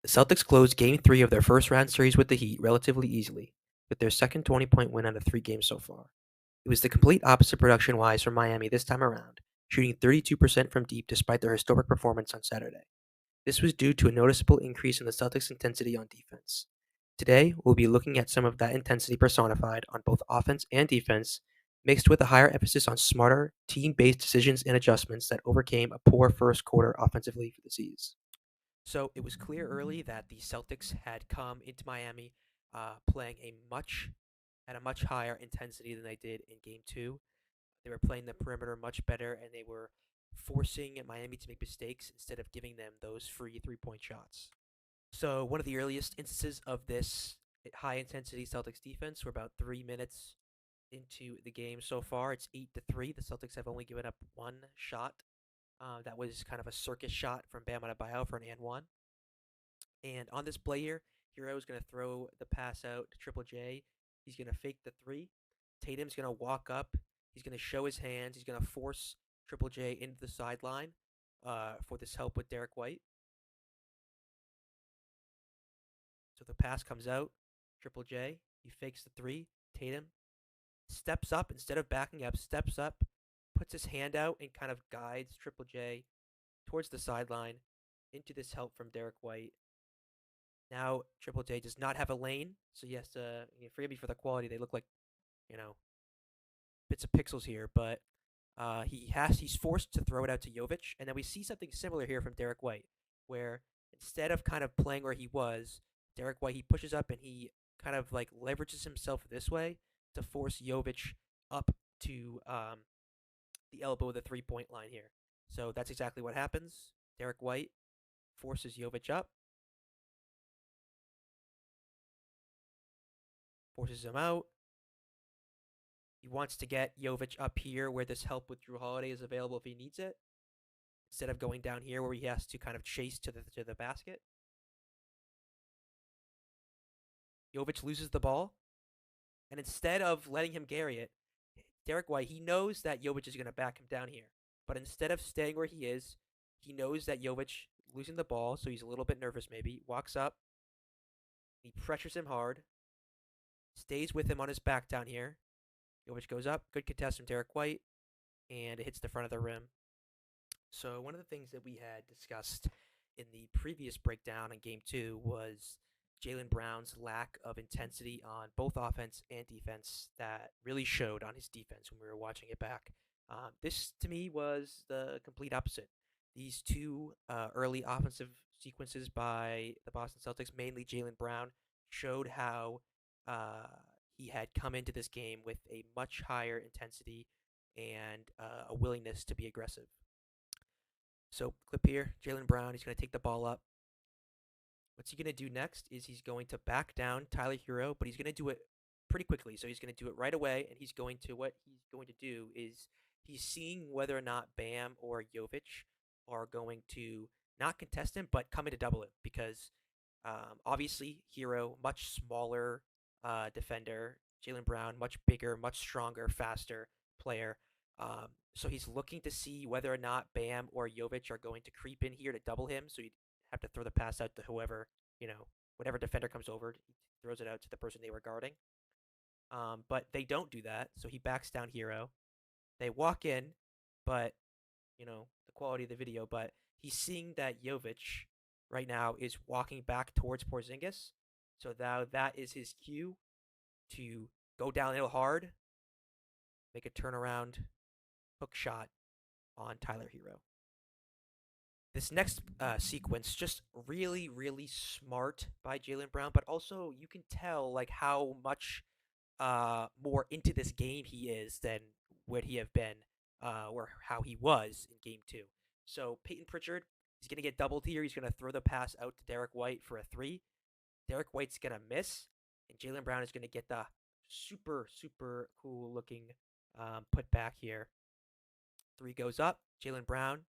The Celtics closed Game 3 of their first-round series with the Heat relatively easily, with their second 20-point win out of 3 games so far. It was the complete opposite production-wise from Miami this time around, shooting 32% from deep despite their historic performance on Saturday. This was due to a noticeable increase in the Celtics' intensity on defense. Today, we'll be looking at some of that intensity personified on both offense and defense, mixed with a higher emphasis on smarter, team-based decisions and adjustments that overcame a poor first quarter offensively for the C's. So it was clear early that the Celtics had come into Miami playing at a much higher intensity than they did in Game Two. They were playing the perimeter much better, and they were forcing Miami to make mistakes instead of giving them those free 3-point shots. So one of the earliest instances of this high intensity Celtics defense were about 3 minutes into the game so far. It's 8-3. The Celtics have only given up one shot. That was kind of a circus shot from Bam Adebayo for an and one. And on this play here, Hero is going to throw the pass out to Triple J. He's going to fake the three. Tatum's going to walk up. He's going to show his hands. He's going to force Triple J into the sideline for this help with Derek White. So the pass comes out. Triple J, he fakes the three. Tatum steps up instead of backing up, steps up, puts his hand out, and kind of guides Triple J towards the sideline into this help from Derek White. Now Triple J does not have a lane, so he has to forgive me for the quality. They look like, you know, bits of pixels here, but he's forced to throw it out to Jovic, and then we see something similar here from Derek White, where instead of kind of playing where he was, Derek White he pushes up and he kind of like leverages himself this way to force Jovic up to the elbow of the 3-point line here. So that's exactly what happens. Derek White forces Jovic up, forces him out. He wants to get Jovic up here where this help with Drew Holiday is available if he needs it, instead of going down here where he has to kind of chase to the basket. Jovic loses the ball, and instead of letting him carry it, Derek White, he knows that Jovic is going to back him down here. But instead of staying where he is, he knows that Jovic losing the ball, so he's a little bit nervous maybe, walks up, he pressures him hard, stays with him on his back down here. Jovic goes up, good contest from Derek White, and it hits the front of the rim. So one of the things that we had discussed in the previous breakdown in Game 2 was Jaylen Brown's lack of intensity on both offense and defense that really showed on his defense when we were watching it back. This, to me, was the complete opposite. These two early offensive sequences by the Boston Celtics, mainly Jaylen Brown, showed how he had come into this game with a much higher intensity and a willingness to be aggressive. So clip here, Jaylen Brown, he's going to take the ball up. What's he going to do next is he's going to back down Tyler Hero, but he's going to do it pretty quickly. So he's going to do it right away, and what he's going to do is he's seeing whether or not Bam or Jovic are going to not contest him, but come in to double him because obviously Hero, much smaller defender, Jaylen Brown, much bigger, much stronger, faster player. So he's looking to see whether or not Bam or Jovic are going to creep in here to double him. So he'd have to throw the pass out to whoever, whatever defender comes over, he throws it out to the person they were guarding. But they don't do that. So he backs down Hero. They walk in, but, the quality of the video, but he's seeing that Jovic right now is walking back towards Porzingis. So now that is his cue to go downhill hard, make a turnaround hook shot on Tyler Hero. This next sequence, just really, really smart by Jaylen Brown, but also you can tell like how much more into this game he is than what he have been, or how he was in Game 2. So Peyton Pritchard, he's going to get doubled here. He's going to throw the pass out to Derek White for a three. Derek White's going to miss, and Jaylen Brown is going to get the super, super cool looking put back here. Three goes up. Jaylen Brown,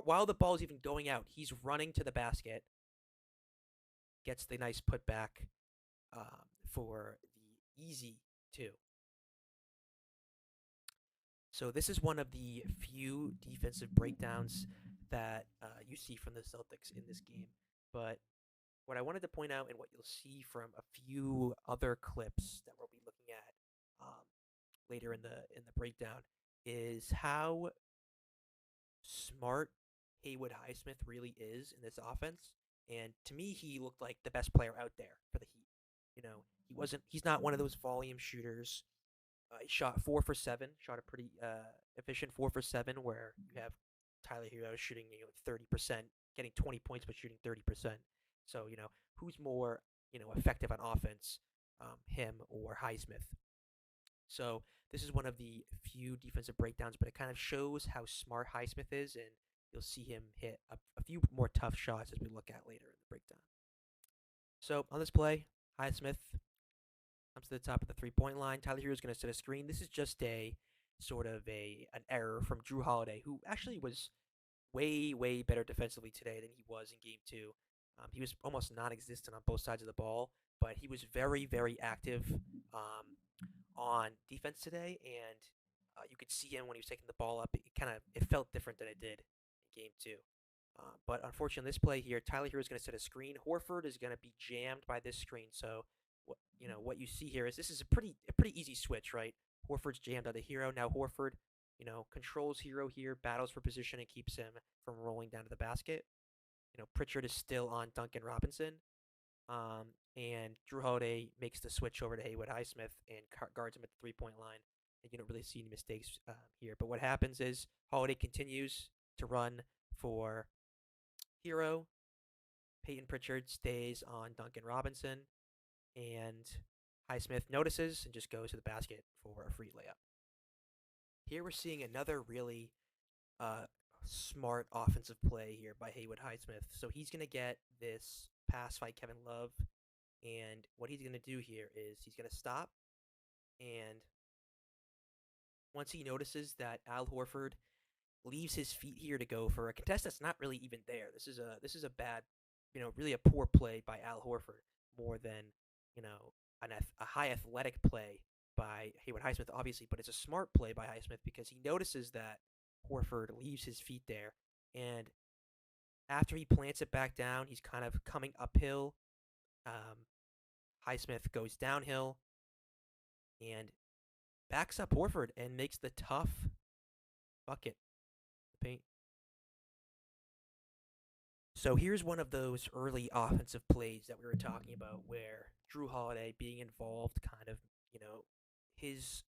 while the ball is even going out, he's running to the basket. Gets the nice putback for the easy two. So this is one of the few defensive breakdowns that you see from the Celtics in this game. But what I wanted to point out and what you'll see from a few other clips that we'll be looking at later in the breakdown is how smart Haywood Highsmith really is in this offense. And to me, he looked like the best player out there for the Heat. He's not one of those volume shooters. He shot 4 for 7, shot a pretty efficient 4 for 7, where you have Tyler Hero shooting 30%, getting 20 points but shooting 30%. So who's more effective on offense, him or Highsmith? So this is one of the few defensive breakdowns, but it kind of shows how smart Highsmith is, and you'll see him hit a few more tough shots as we look at later in the breakdown. So on this play, Highsmith comes to the top of the 3-point line. Tyler Hero is going to set a screen. This is just a sort of an error from Drew Holiday, who actually was way better defensively today than he was in Game 2. He was almost non-existent on both sides of the ball, but he was very active on defense today, and you could see him when he was taking the ball up. It felt different than it did in Game 2. But unfortunately, this play here, Tyler Hero is going to set a screen. Horford is going to be jammed by this screen. So what you see here is this is a pretty easy switch, right? Horford's jammed on the Hero. Now Horford, controls Hero here, battles for position, and keeps him from rolling down to the basket. Pritchard is still on Duncan Robinson. And Drew Holiday makes the switch over to Haywood Highsmith and guards him at the 3-point line. And you don't really see any mistakes here. But what happens is Holiday continues to run for Hero. Peyton Pritchard stays on Duncan Robinson. And Highsmith notices and just goes to the basket for a free layup. Here we're seeing another really smart offensive play here by Haywood Highsmith. So he's going to get this pass by Kevin Love. And what he's going to do here is he's going to stop. And once he notices that Al Horford leaves his feet here to go for a contest that's not really even there. This is a bad, really a poor play by Al Horford more than, a high athletic play by Haywood Highsmith, obviously, but it's a smart play by Highsmith because he notices that Horford leaves his feet there, and after he plants it back down, he's kind of coming uphill. Highsmith goes downhill and backs up Horford and makes the tough bucket. Paint. So here's one of those early offensive plays that we were talking about where Drew Holiday being involved kind of, his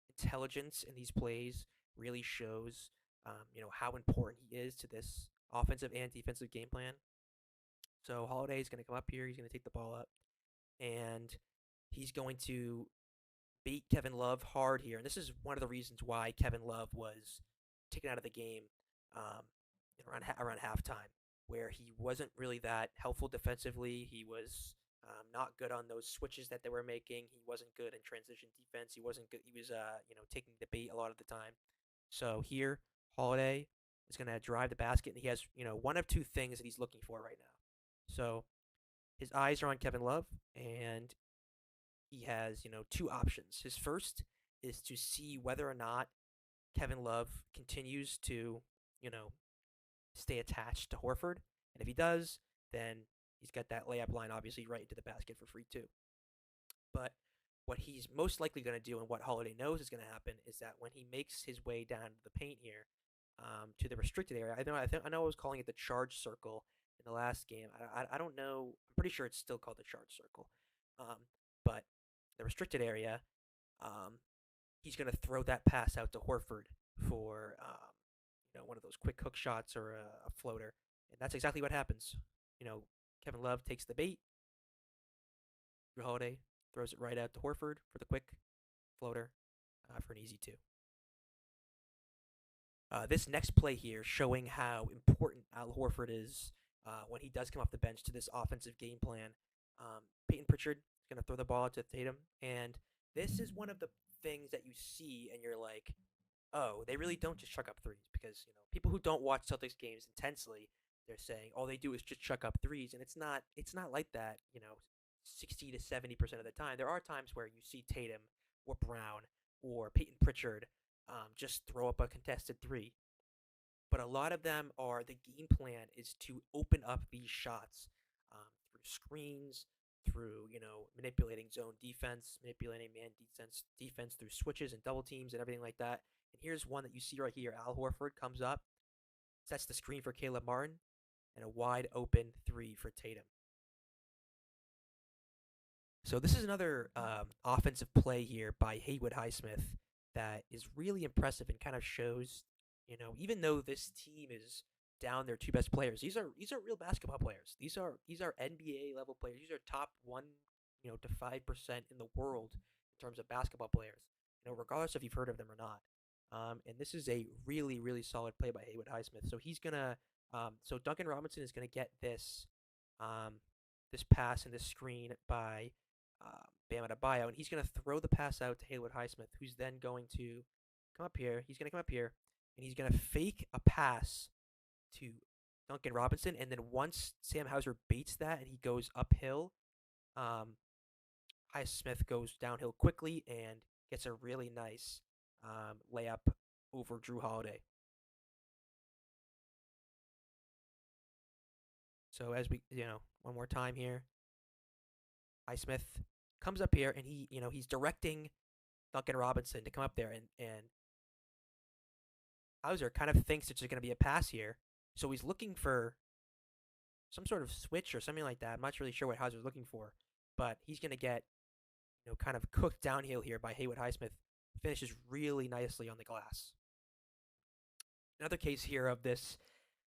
intelligence in these plays really shows, how important he is to this offensive and defensive game plan. So Holiday is going to come up here. He's going to take the ball up, and he's going to beat Kevin Love hard here. And this is one of the reasons why Kevin Love was taken out of the game around halftime, where he wasn't really that helpful defensively. He was not good on those switches that they were making. He wasn't good in transition defense. He wasn't good. He was taking the bait a lot of the time. So here, Holiday is going to drive the basket, and he has one of two things that he's looking for right now. So his eyes are on Kevin Love, and he has two options. His first is to see whether or not Kevin Love continues to stay attached to Horford, and if he does, then he's got that layup line obviously right into the basket for free too. But what he's most likely going to do, and what Holiday knows is going to happen, is that when he makes his way down to the paint here, to the restricted area, I know I was calling it the charge circle in the last game. I don't know. I'm pretty sure it's still called the charge circle. But the restricted area, he's going to throw that pass out to Horford for one of those quick hook shots or a floater, and that's exactly what happens. Kevin Love takes the bait. Drew Holiday throws it right out to Horford for the quick floater for an easy 2. This next play here showing how important Al Horford is when he does come off the bench to this offensive game plan. Peyton Pritchard is going to throw the ball out to Tatum, and this is one of the things that you see and you're like, oh, they really don't just chuck up threes, because people who don't watch Celtics games intensely, they're saying all they do is just chuck up threes, and it's not like that 60 to 70% of the time. There are times where you see Tatum or Brown or Peyton Pritchard just throw up a contested 3, but a lot of them are, the game plan is to open up these shots through screens, through manipulating zone defense, manipulating man defense through switches and double teams and everything like that. And here's one that you see right here. Al Horford comes up, sets the screen for Caleb Martin, and a wide open three for Tatum. So this is another offensive play here by Haywood Highsmith that is really impressive and kind of shows, even though this team is down their two best players, these are real basketball players. These are NBA level players. These are top 1 to 5% in the world in terms of basketball players. Regardless if you've heard of them or not. And this is a really really solid play by Haywood Highsmith. So he's gonna, so Duncan Robinson is gonna get this pass and this screen by Bam Adebayo, and he's going to throw the pass out to Haywood Highsmith, who's then going to come up here. He's going to come up here, and he's going to fake a pass to Duncan Robinson, and then once Sam Hauser baits that and he goes uphill, Highsmith goes downhill quickly and gets a really nice layup over Drew Holiday. So as we, one more time here, Highsmith comes up here and he's directing Duncan Robinson to come up there, and Hauser kind of thinks it's going to be a pass here, so he's looking for some sort of switch or something like that. I'm not really sure what Hauser's looking for, but he's going to get kind of cooked downhill here by Haywood Highsmith. Finishes really nicely on the glass. Another case here of this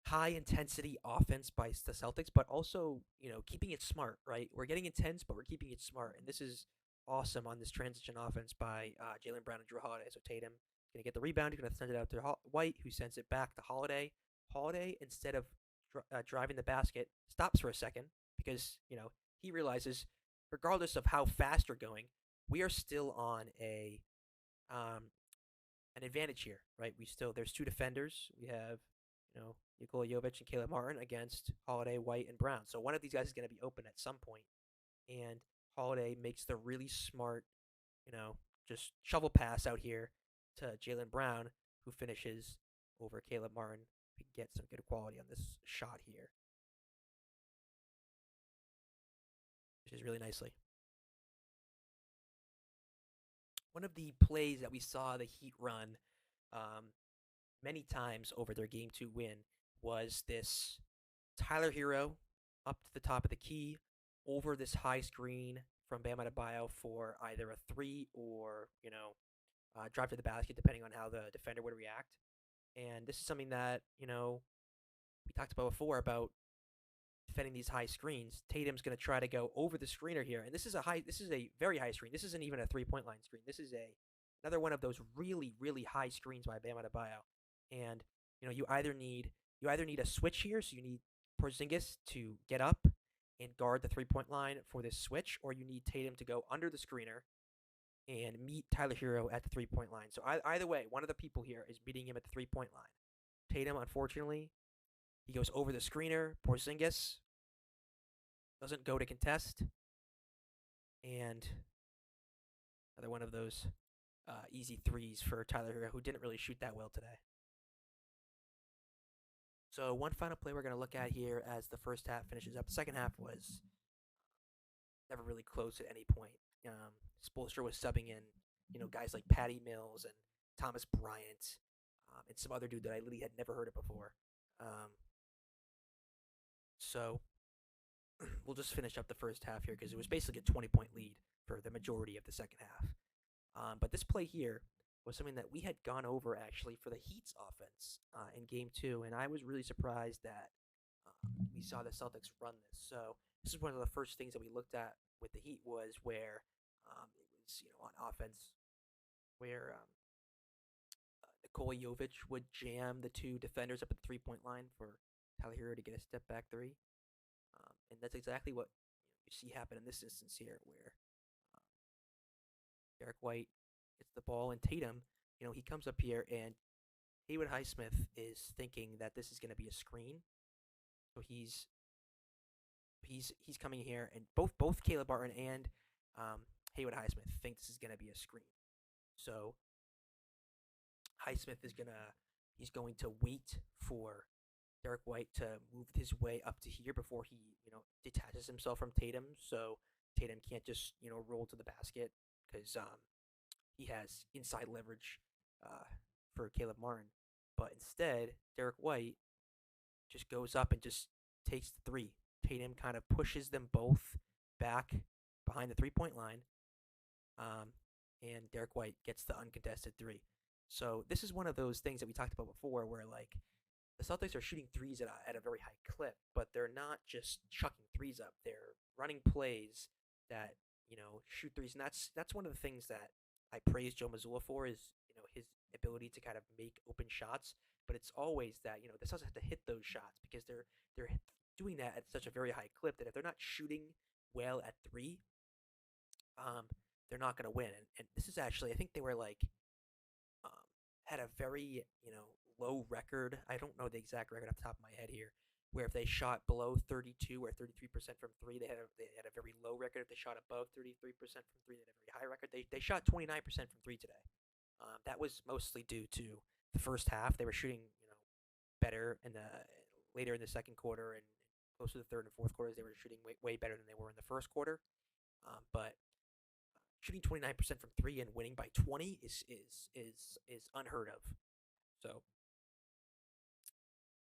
high intensity offense by the Celtics, but also, keeping it smart, right? We're getting intense, but we're keeping it smart. And this is awesome on this transition offense by Jaylen Brown and Drew Holiday. So Tatum is going to get the rebound. He's going to send it out to White, who sends it back to Holiday. Holiday, instead of driving the basket, stops for a second because, he realizes, regardless of how fast we're going, we are still on an advantage here, right? There's two defenders. We have, Nikola Jovic and Caleb Martin against Holiday, White, and Brown. So one of these guys is going to be open at some point, and Holiday makes the really smart, just shovel pass out here to Jaylen Brown, who finishes over Caleb Martin. We can get some good quality on this shot here, which is really nicely. One of the plays that we saw the Heat run many times over their Game 2 win was this Tyler Hero up to the top of the key over this high screen from Bam Adebayo for either a three or, drive to the basket, depending on how the defender would react. And this is something that, we talked about before about defending these high screens. Tatum's going to try to go over the screener here, and this is a very high screen. This isn't even a 3-point line screen. This is another one of those really really high screens by Bam Adebayo. And you either need a switch here, so you need Porzingis to get up and guard the 3-point line for this switch, or you need Tatum to go under the screener and meet Tyler Hero at the 3-point line. So either way, one of the people here is meeting him at the 3-point line. Tatum, unfortunately, he goes over the screener. Porzingis doesn't go to contest, and another one of those easy threes for Tyler Hero, who didn't really shoot that well today. So one final play we're going to look at here as the first half finishes up. The second half was never really close at any point. Spoelstra was subbing in, guys like Patty Mills and Thomas Bryant, and some other dude that I literally had never heard of before. So we'll just finish up the first half here because it was basically a 20-point lead for the majority of the second half. But this play here was something that we had gone over actually for the Heat's offense in Game 2, and I was really surprised that we saw the Celtics run this. So this is one of the first things that we looked at with the Heat was where it was, on offense, where Nikola Jovic would jam the two defenders up at the 3-point line for Tyler Hero to get a step back three. And that's exactly what you see happen in this instance here, where Derek White gets the ball, and Tatum, he comes up here, and Haywood Highsmith is thinking that this is going to be a screen. So he's coming here, and both Caleb Martin and Haywood Highsmith think this is going to be a screen. So Highsmith he's going to wait for Derek White to move his way up to here before he, detaches himself from Tatum. So Tatum can't just, roll to the basket because he has inside leverage uh, for Caleb Martin. But instead, Derek White just goes up and just takes the three. Tatum kind of pushes them both back behind the 3 point line, um, and Derek White gets the uncontested three. So this is one of those things that we talked about before, where like the Celtics are shooting threes at a very high clip, but they're not just chucking threes up. They're running plays that shoot threes, and that's one of the things that I praise Joe Mazzulla for is his ability to kind of make open shots. But it's always that the Celtics have to hit those shots because they're doing that at such a very high clip that if they're not shooting well at three, um, they're not going to win. And this is actually, I think they were like um, had a very low record. I don't know the exact record off the top of my head here. Where if they shot below 32 or 33% from three, they had a very low record. If they shot above 33% from three, they had a very high record. They shot 29% from three today. That was mostly due to the first half. They were shooting better in the later in the second quarter and close to the third and fourth quarters. They were shooting way better than they were in the first quarter. But shooting 29% from three and winning by 20 is unheard of. So